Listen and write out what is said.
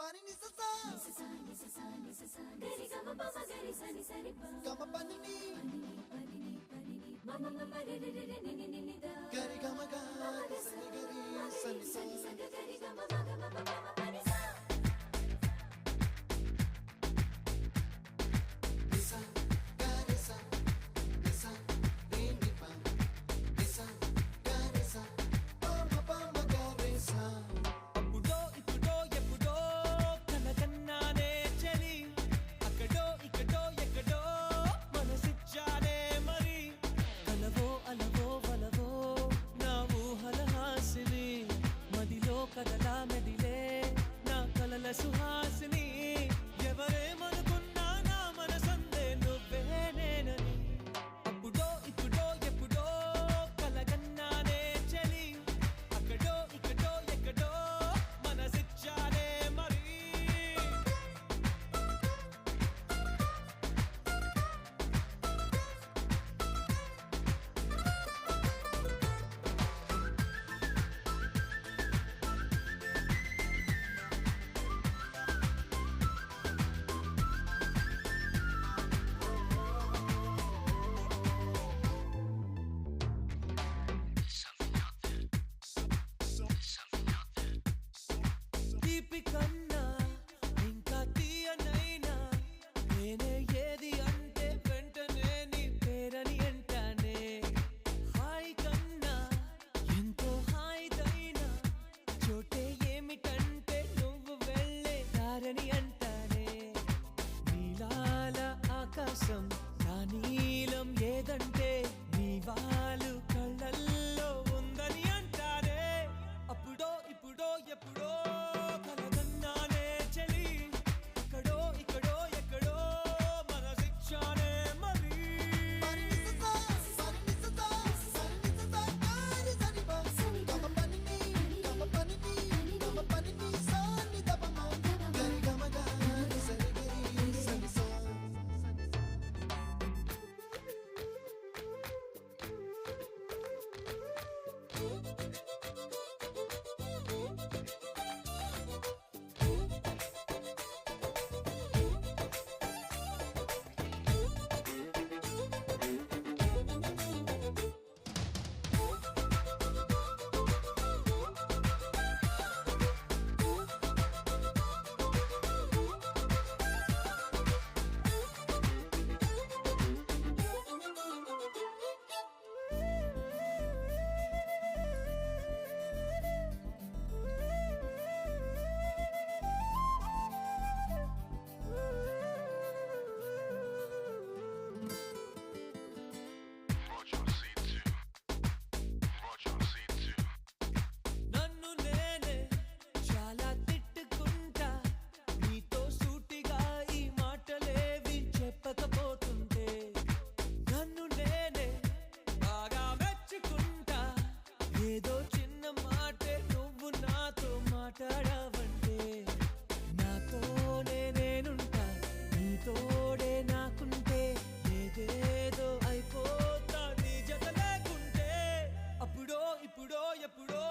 Pani ni sa sa gari ga ma pa ma gari sa ni pa ga ma pa ni ma ma ma re re re ni ni da gari ga ma ga sa ni gari sa ni sa gari ga ma ga ma pa ma pa ni sa ni sa gari sa ni sa ni pa ni sa gari sa pa ma gari sa కదలా మెదిలే నా కలల సుహాసిని ఎవరేమనుకున్నా నా మనసందే నువ్వే నేనని అప్పుడో ఇప్పుడో ఎప్పుడో కలగన్నానే చలి అక్కడో ఇక్కడో ఎక్కడో మనసిచ్చానే మరి కన్నా ఇంకా తీయనైనా నేనే ఏది అంటే వెంటనే నీ పేరని అంటానే హాయ్ కన్నా ఎంతో హాయిదైనా చోటే ఏమిటంటే నువ్వు వెళ్ళే దారని అంటానే నీలాల ఆకాశం నా నీలం ఏదంటే నీ వాళ్ళు కళ్ళల్లో ఉందని అంటానే అప్పుడో ఇప్పుడో ఎప్పుడో చెప్పకపోతుంటే నన్ను నేనే బాగా మెచ్చుకుంటా ఏదో చిన్న మాటే నువ్వు నాతో మాట్లాడవంటే నాతోనే నేనుంటా నీతోడే నాకుంటే ఏదేదో అయిపోతా నీ జత లేకుంటే అప్పుడో ఇప్పుడో ఎప్పుడో